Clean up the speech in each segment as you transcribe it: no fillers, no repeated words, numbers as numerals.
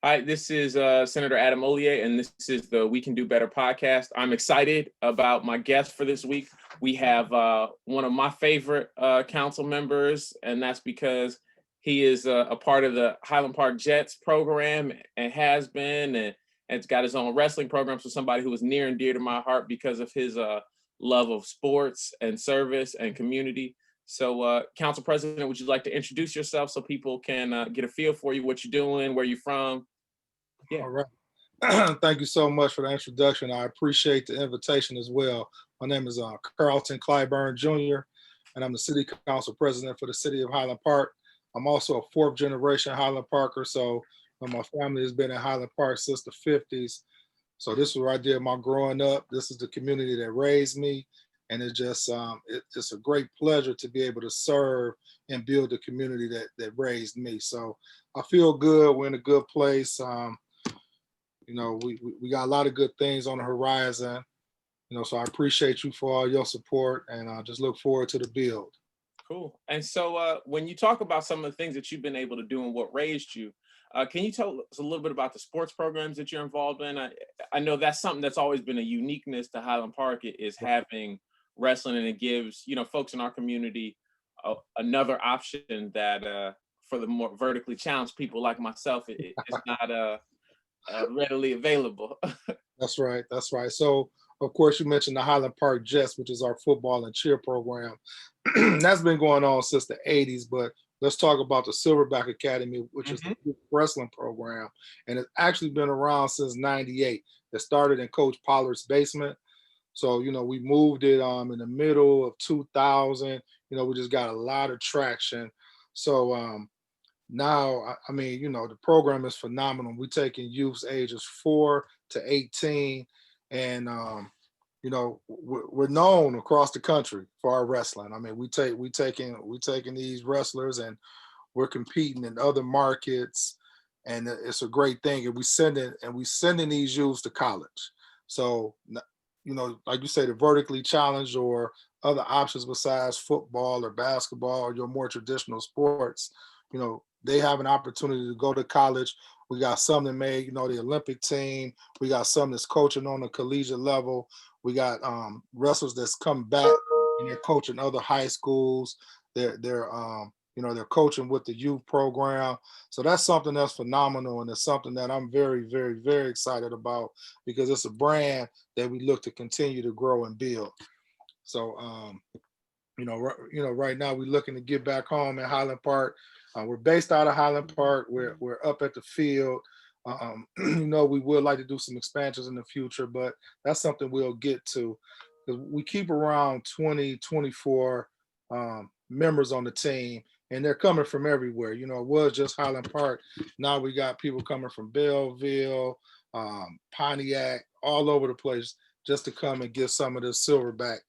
Hi, this is Senator Adam Hollier, and this is the We Can Do Better podcast. I'm excited about my guest for this week. We have one of my favorite council members, and that's because he is a part of the Highland Park Jets program and has been, and it's got his own wrestling program. So somebody who is near and dear to my heart because of his love of sports and service and community. So, Council President, would you like to introduce yourself so people can get a feel for you, what you're doing, where you're from? Yeah. All right. Thank you so much for the introduction. I appreciate the invitation as well. My name is Carlton Clyburn Jr., and I'm the City Council President for the City of Highland Park. I'm also a fourth generation Highland Parker, so my family has been in Highland Park since the 50s. So this is where I did my growing up. This is the community that raised me. And it's just, it's a great pleasure to be able to serve and build the community that raised me. So I feel good. We're in a good place. We got a lot of good things on the horizon. So I appreciate you for all your support, and I just look forward to the build. Cool. And so when you talk about some of the things that you've been able to do and what raised you, can you tell us a little bit about the sports programs that you're involved in? I know that's something that's always been a uniqueness to Highland Park is having wrestling, and it gives folks in our community another option that for the more vertically challenged people like myself, it's not readily available. That's right. So of course you mentioned the Highland Park Jets, which is our football and cheer program. That's been going on since the 80s, but let's talk about the Silverback Academy, which is the wrestling program, and it's actually been around since '98. It started in Coach Pollard's basement. So, we moved it in the middle of 2000. We just got a lot of traction. So now, the program is phenomenal. We're taking youths ages 4 to 18. And, we're known across the country for our wrestling. I mean, we taking these wrestlers and we're competing in other markets. And it's a great thing. And we sending these youths to college. So, like you say, the vertically challenged or other options besides football or basketball or your more traditional sports, they have an opportunity to go to college. We got some that made, the Olympic team. We got some that's coaching on the collegiate level. We got wrestlers that's come back and they're coaching other high schools. They're coaching with the youth program. So that's something that's phenomenal, and it's something that I'm very, very, very excited about because it's a brand that we look to continue to grow and build. So, right now we're looking to get back home in Highland Park. We're based out of Highland Park. We're up at the field. We would like to do some expansions in the future, but that's something we'll get to. We keep around 20, 24 members on the team, and they're coming from everywhere. It was just Highland Park. Now we got people coming from Belleville, Pontiac, all over the place just to come and get some of the Silverback,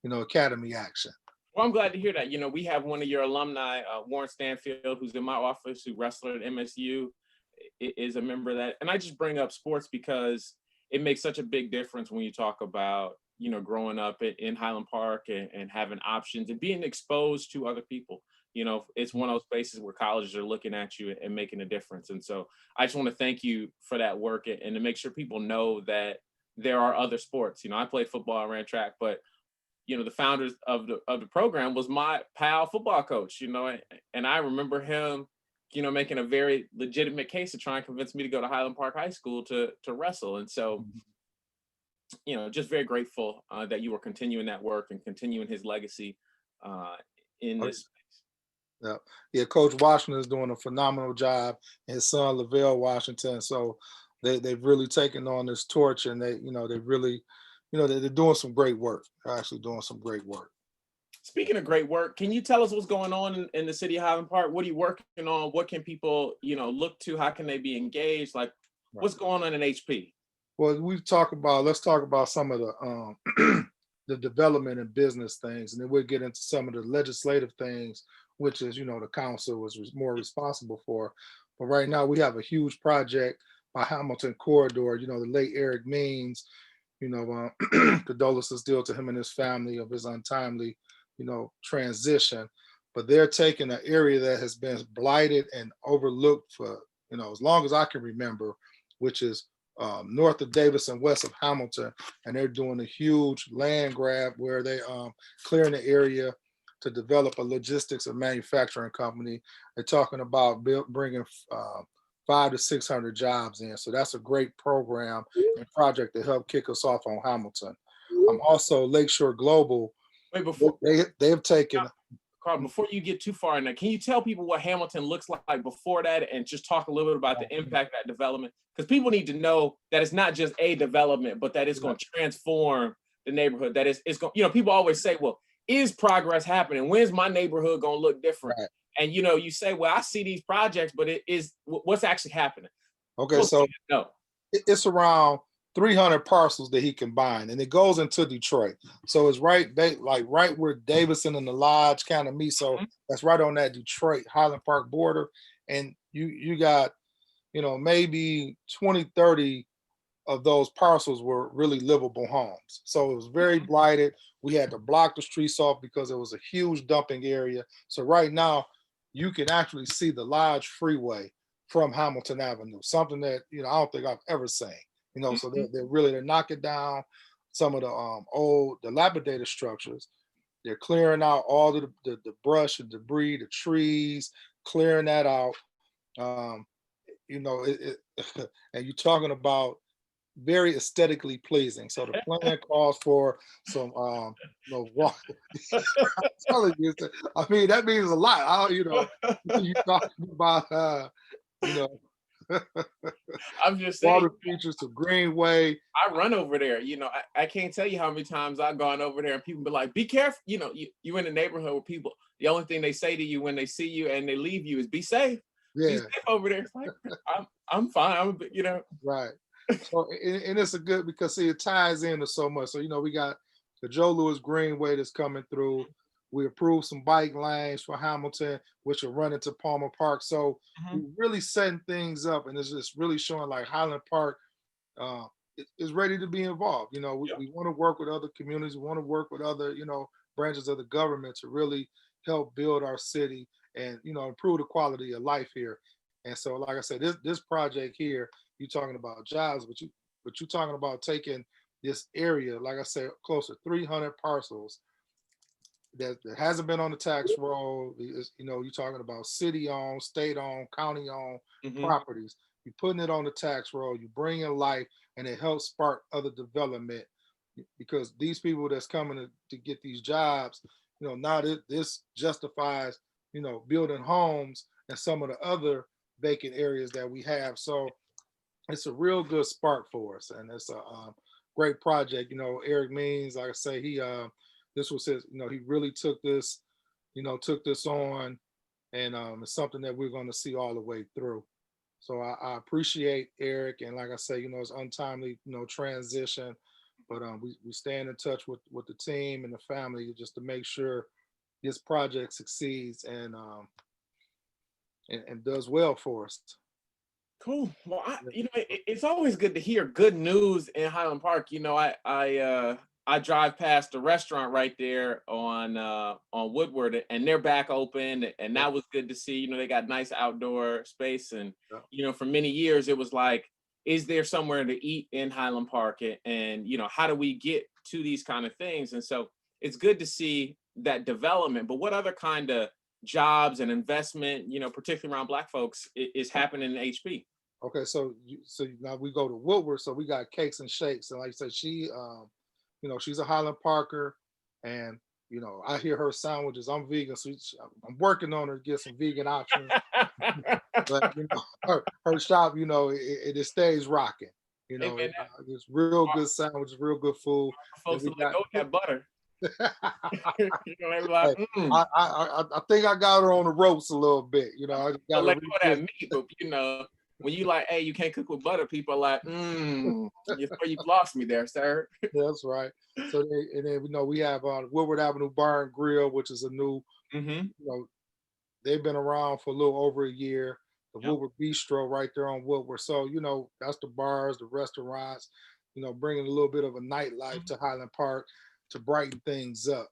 Academy action. Well, I'm glad to hear that. We have one of your alumni, Warren Stanfield, who's in my office, who wrestled at MSU, is a member of that. And I just bring up sports because it makes such a big difference when you talk about, growing up in Highland Park and having options and being exposed to other people. It's one of those places where colleges are looking at you and making a difference. And so I just want to thank you for that work and to make sure people know that there are other sports. I played football and ran track, but the founders of the program was my pal football coach, and I remember him, making a very legitimate case to try and convince me to go to Highland Park High School to wrestle. And so, just very grateful that you were continuing that work and continuing his legacy in this space. Yeah. Coach Washington is doing a phenomenal job, and his son Lavelle Washington. So they've really taken on this torch, and they really, they're doing some great work. They're actually doing some great work. Speaking of great work, can you tell us what's going on in the city of Highland Park? What are you working on? What can people, look to? How can they be engaged? Like, what's going on in HP? Well, let's talk about some of the the development and business things, and then we'll get into some of the legislative things, which is, the council was more responsible for. But right now we have a huge project by Hamilton Corridor. The late Eric Means, condolences still to him and his family of his untimely, transition. But they're taking an area that has been blighted and overlooked for as long as I can remember, which is north of Davis and west of Hamilton, and they're doing a huge land grab where they clearing the area to develop a logistics and manufacturing company. They're talking about bringing 500 to 600 jobs in. So that's a great program and project to help kick us off on Hamilton. Also, Lakeshore Global, Wait, before they've taken. Carl, before you get too far in there, can you tell people what Hamilton looks like before that, and just talk a little bit about the impact of that development? Because people need to know that it's not just a development, but that it's going to transform the neighborhood. That it's going, people always say, well, is progress happening? When's my neighborhood going to look different? Right. And you say, well, I see these projects, but what's actually happening? Okay, so it's around 300 parcels that he combined, and it goes into Detroit. So it's right where Davidson and the Lodge kind of meet. So that's right on that Detroit Highland Park border. And you got, maybe 20, 30 of those parcels were really livable homes. So it was very blighted. We had to block the streets off because it was a huge dumping area. So right now you can actually see the Lodge Freeway from Hamilton Avenue, something that, I don't think I've ever seen. So they're knocking down some of the old dilapidated structures. They're clearing out all the brush and debris, the trees, clearing that out. And you're talking about very aesthetically pleasing. So the plan calls for some, walk. I'm telling you, I mean, that means a lot. You talking about, I'm just saying, water features to Greenway. I run over there. I can't tell you how many times I've gone over there and people be like, be careful. You in the neighborhood where people, the only thing they say to you when they see you and they leave you is be safe. Yeah. Be safe over there. It's like, I'm fine. Right. So, and it's a good, because see, it ties into so much. So, we got the Joe Louis Greenway that's coming through. We approved some bike lanes for Hamilton, which are running to Palmer Park. So we're really setting things up, and it's just really showing like Highland Park is ready to be involved. We want to work with other communities. We want to work with other, branches of the government to really help build our city and, improve the quality of life here. And so, like I said, this project here, you're talking about jobs, but you're talking about taking this area, like I said, close to 300 parcels that hasn't been on the tax roll. You're talking about city-owned, state-owned, county-owned properties. You're putting it on the tax roll. You bring in life, and it helps spark other development, because these people that's coming to get these jobs, now this justifies, building homes in some of the other vacant areas that we have. So it's a real good spark for us, and it's a great project. Eric Means, like I say, this was his, he really took this on, and it's something that we're going to see all the way through. So I appreciate Eric, and like I say, it's untimely, transition, but we stand in touch with the team and the family just to make sure this project succeeds and does well for us. Cool. Well, it's always good to hear good news in Highland Park. I drive past the restaurant right there on Woodward, and they're back open, and that was good to see. They got nice outdoor space, and for many years it was like, is there somewhere to eat in Highland Park, and how do we get to these kind of things? And so it's good to see that development. But what other kind of jobs and investment, particularly around Black folks, is happening in HP? Okay, so now we go to Woodward. So we got Cakes and Shakes, and like I said, she she's a Highland Parker, and I hear her sandwiches. I'm vegan, so I'm working on her to get some vegan options. But her shop, it stays rocking. It's real good sandwiches, real good food. Folks go with that butter. Like, I think I got her on the ropes a little bit. I just got to that meat, but when you like, hey, you can't cook with butter, people are like, you've lost me there, sir. That's right. So then we have Woodward Avenue Bar and Grill, which is a new, they've been around for a little over a year. The Woodward Bistro right there on Woodward. So, that's the bars, the restaurants, bringing a little bit of a nightlife to Highland Park to brighten things up.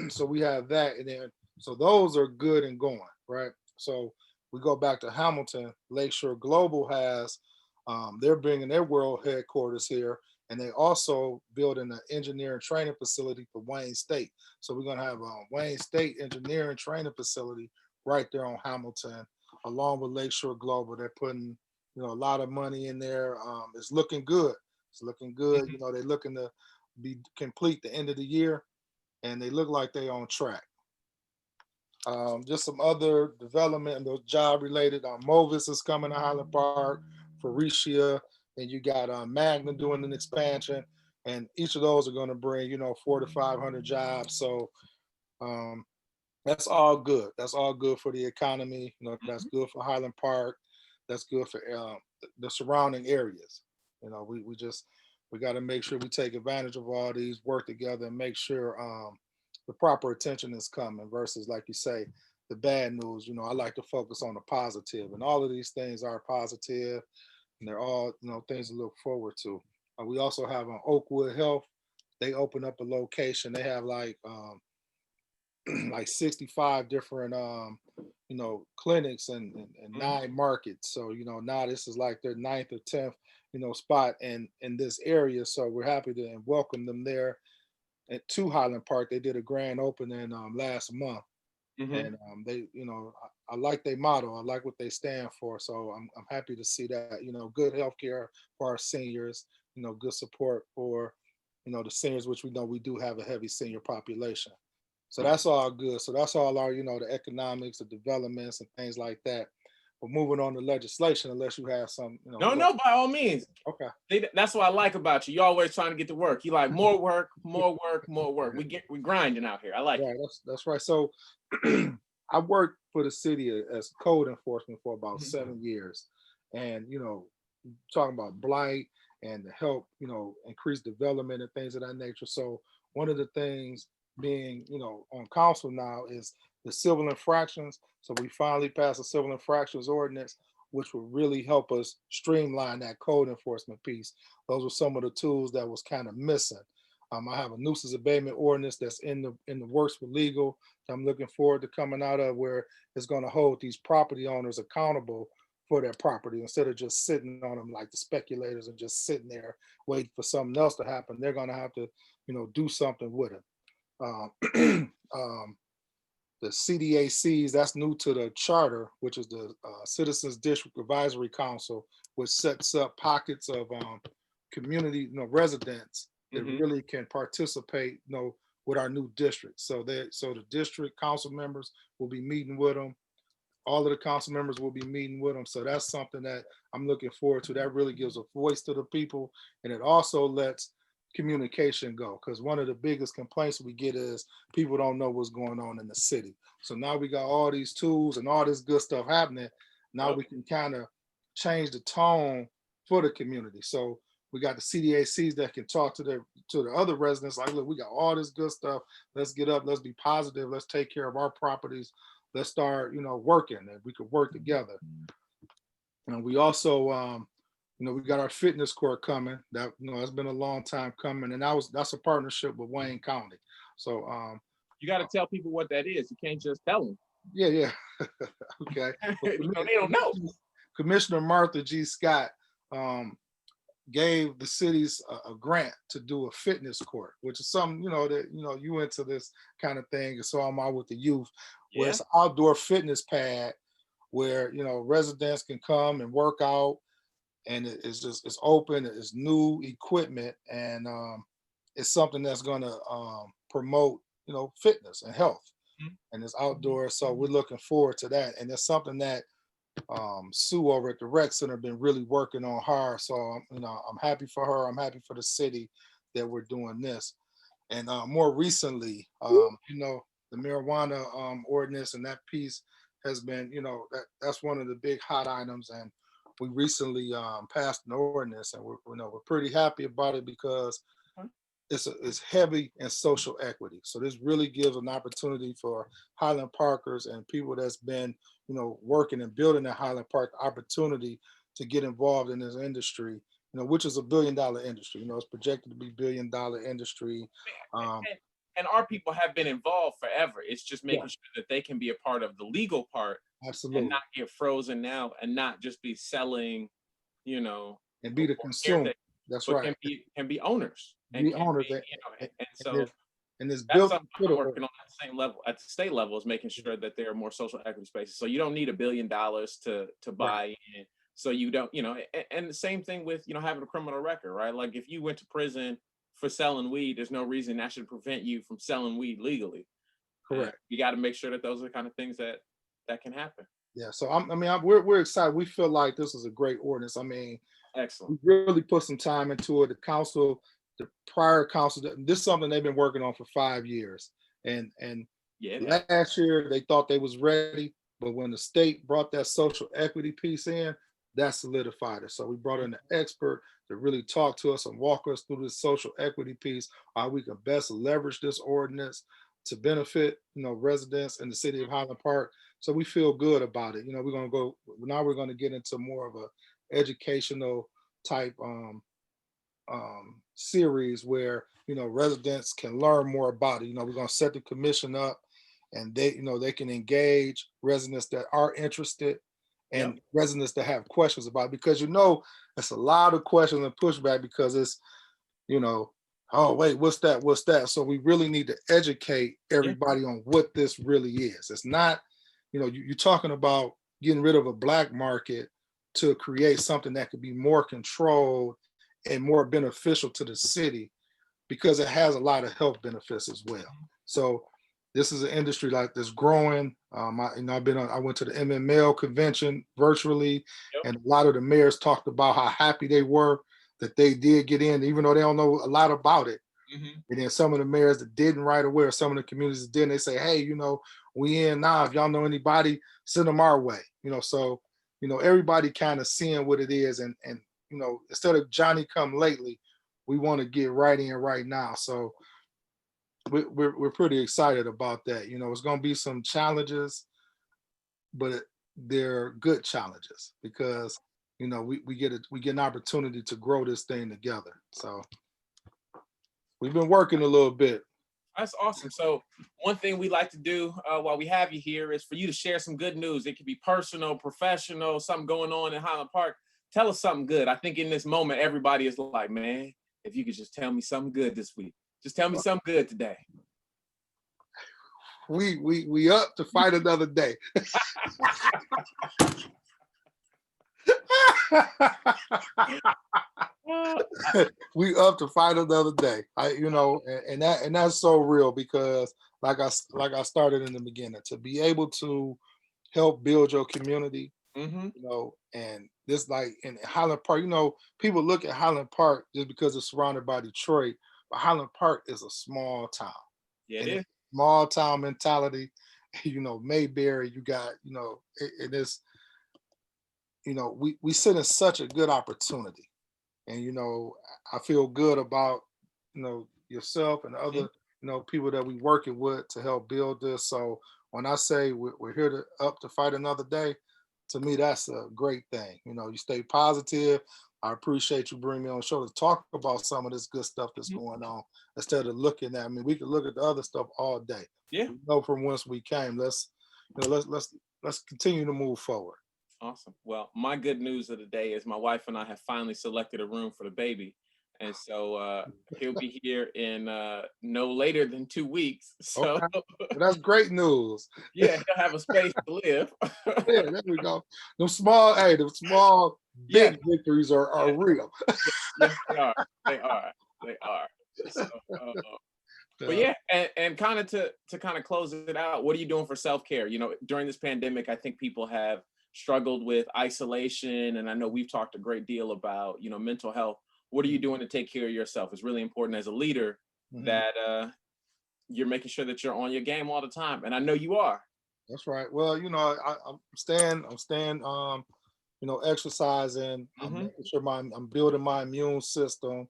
So we have that. And then, so those are good and going, right? So we go back to Hamilton, Lakeshore Global has, they're bringing their world headquarters here, and they also building an engineering training facility for Wayne State. So we're gonna have a Wayne State engineering training facility right there on Hamilton, along with Lakeshore Global. They're putting, a lot of money in there. It's looking good. It's looking good. They're looking to be complete the end of the year, and they look like they on track. Just some other development, those job related. Movis is coming to Highland Park, Faurecia, and you got Magna doing an expansion, and each of those are going to bring 400 to 500 jobs. So that's all good. That's all good for the economy. That's good for Highland Park. That's good for the surrounding areas. We got to make sure we take advantage of all these, work together, and make sure the proper attention is coming versus, like you say, the bad news. I like to focus on the positive, and all of these things are positive, and they're all, things to look forward to. We also have on Oakwood Health. They open up a location. They have like 65 different clinics and 9 markets. So now this is like their 9th or 10th spot in this area. So we're happy to welcome them there to Highland Park. They did a grand opening last month, and they, I like their motto. I like what they stand for. So I'm happy to see that. Good healthcare for our seniors. Good support for the seniors, which we know we do have a heavy senior population. So that's all good. So that's all our the economics, the developments, and things like that. But moving on to legislation, unless you have some, No, by all means. Okay. That's what I like about you. You're always trying to get to work. You like more work, more work, more work. We grinding out here. I like it. That's right. So I worked for the city as code enforcement for about 7 years, and talking about blight and to help increase development and things of that nature. So one of the things being on council now is the civil infractions. So we finally passed a civil infractions ordinance, which will really help us streamline that code enforcement piece. Those were some of the tools that was kind of missing. I have a nuisance abatement ordinance that's in the works for legal that I'm looking forward to coming out of, where it's going to hold these property owners accountable for their property instead of just sitting on them like the speculators and just sitting there waiting for something else to happen. They're going to have to do something with it. The CDACs, that's new to the charter, which is the Citizens District Advisory Council, which sets up pockets of community residents that really can participate with our new district. So the district council members will be meeting with them. All of the council members will be meeting with them. So that's something that I'm looking forward to. That really gives a voice to the people, and it also lets communication go, because one of the biggest complaints we get is people don't know what's going on in the city. So now we got all these tools and all this good stuff happening. Now we can kind of change the tone for the community. So we got the CDACs that can talk to the other residents like, look, we got all this good stuff. Let's get up. Let's be positive. Let's take care of our properties. Let's start, working, and we could work together. And we also, we got our fitness court coming. That it's been a long time coming, and that's a partnership with Wayne County. So you got to tell people what that is. You can't just tell them. Yeah. Okay. They don't know. Commissioner Martha G. Scott gave the cities a grant to do a fitness court, which is something that you into this kind of thing, and so I'm out with the youth. Where it's an outdoor fitness pad where residents can come and work out, and it's open, it's new equipment, and it's something that's going to promote fitness and health, and it's outdoors. So we're looking forward to that, and it's something that Sue over at the rec center been really working on hard. So I'm happy for her. I'm happy for the city that we're doing this. And more recently, the marijuana ordinance and that piece has been, that's one of the big hot items. And we recently passed an ordinance, and we're pretty happy about it because it's heavy in social equity. So this really gives an opportunity for Highland Parkers and people that's been, working and building at Highland Park, opportunity to get involved in this industry, which is $1 billion industry. It's projected to be $1 billion industry. And our people have been involved forever. It's just making sure that they can be a part of the legal part Absolutely. not get frozen now and not just be selling, you know, And be the or consumer. caretaker, That's but right. can be owners and Be can owners. be, you know, and And so it's that's built to something put I'm a working on at the same level, at the state level, is making sure that there are more social equity spaces. So you don't need $1 billion to right. buy in. So you don't, you know, and the same thing with, you know, having a criminal record, right? Like if you went to prison for selling weed, there's no reason that should prevent you from selling weed legally. And Correct. you got to make sure that those are the kind of things that can happen. Yeah. So we're excited. We feel like this is a great ordinance. I mean, Excellent. we really put some time into it. The council, the prior council, this is something they've been working on for 5 years. And Yeah. last year they thought they was ready, but when the state brought that social equity piece in, that solidified it. So we brought in an expert to really talk to us and walk us through this social equity piece, how we can best leverage this ordinance to benefit, residents in the city of Highland Park. So we feel good about it. We're going to get into more of a educational type series where residents can learn more about it. We're going to set the commission up, and they can engage residents that are interested and residents that have questions about it, because it's a lot of questions and pushback because it's oh wait, what's that. So we really need to educate everybody on what this really is. It's not, you're talking about getting rid of a black market to create something that could be more controlled and more beneficial to the city, because it has a lot of health benefits as well. So this is an industry like that's growing. I went to the MML convention virtually, and a lot of the mayors talked about how happy they were that they did get in, even though they don't know a lot about it. And then some of the mayors that didn't right away, or some of the communities that didn't, they say, hey, we in now. If y'all know anybody, send them our way. So everybody kind of seeing what it is, and instead of Johnny come lately, we want to get right in right now. So we're pretty excited about that. It's going to be some challenges, but they're good challenges, because we get an opportunity to grow this thing together. So we've been working a little bit. That's awesome. So one thing we like to do while we have you here is for you to share some good news. It could be personal, professional, something going on in Highland Park. Tell us something good. I think in this moment, everybody is like, man, if you could just tell me something good this week. Just tell me something good today. We up to fight another day. We up to fight another day. And that's so real, because like I started in the beginning, to be able to help build your community, and this, like in Highland Park, people look at Highland Park just because it's surrounded by Detroit, but Highland Park is a small town. Yeah, it is. Small town mentality. Mayberry, you got, it is, we sit in such a good opportunity. And I feel good about yourself and other people that we working with to help build this. So when I say we're here up to fight another day, to me that's a great thing. You stay positive. I appreciate you bringing me on the show to talk about some of this good stuff that's going on, instead of looking at. We could look at the other stuff all day. Yeah. We know from whence we came. Let's continue to move forward. Awesome. Well, my good news of the day is my wife and I have finally selected a room for the baby. And so he'll be here in no later than 2 weeks. So okay. Well, that's great news. Yeah, he'll have a space to live. Yeah, there we go. The small big victories are real. Yes, they are. So, but yeah, and kind of to kind of close it out, what are you doing for self-care? During this pandemic, I think people have struggled with isolation, and I know we've talked a great deal about mental health. What are you doing to take care of yourself? It's really important as a leader that you're making sure that you're on your game all the time, and I know you are. That's right. Well, I'm staying exercising. I'm making sure I'm building my immune system.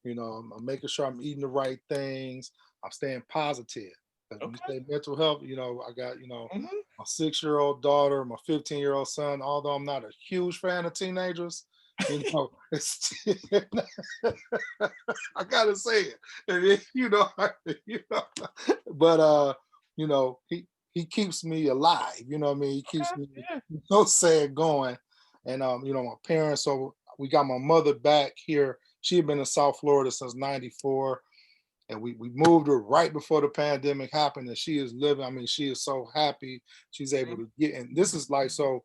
I'm making sure I'm eating the right things. I'm staying positive. When you say mental health, I got, my 6-year-old daughter, my 15-year-old son, although I'm not a huge fan of teenagers, it's, I gotta say it. But he keeps me alive. You know what I mean? He keeps me Yeah. so sad going. And you know, my parents, so we got my mother back here. She had been in South Florida since '94. And we moved her right before the pandemic happened. And she is living, I mean, she is so happy. She's able to get in. This is like, so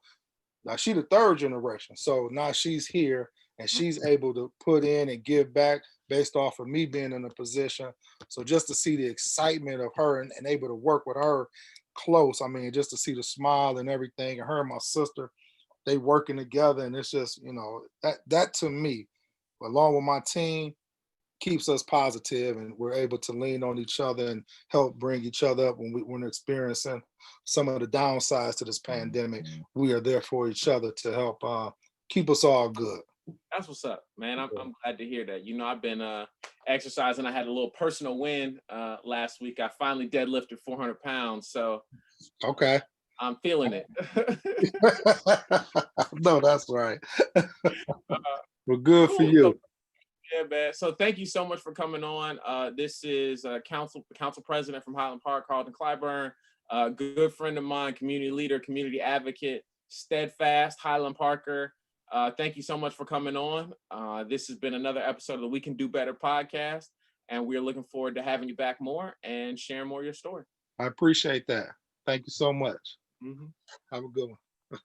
now she the third generation. So now she's here and she's able to put in and give back based off of me being in a position. So just to see the excitement of her and able to work with her close, I mean, just to see the smile and everything, and her and my sister, they working together. And it's just, you know, that to me, along with my team, keeps us positive, and we're able to lean on each other and help bring each other up when we're experiencing some of the downsides to this pandemic. We are there for each other to help keep us all good. That's what's up, man. I'm glad to hear that. You know, I've been exercising. I had a little personal win last week. I finally deadlifted 400 pounds. So okay. I'm feeling it. No, that's right. Well, good for you. Yeah, man. So thank you so much for coming on. This is council president from Highland Park, Carlton Clyburn, good friend of mine, community leader, community advocate, steadfast Highland Parker. Thank you so much for coming on. This has been another episode of the We Can Do Better podcast, and we're looking forward to having you back more and sharing more of your story. I appreciate that. Thank you so much. Mm-hmm. Have a good one.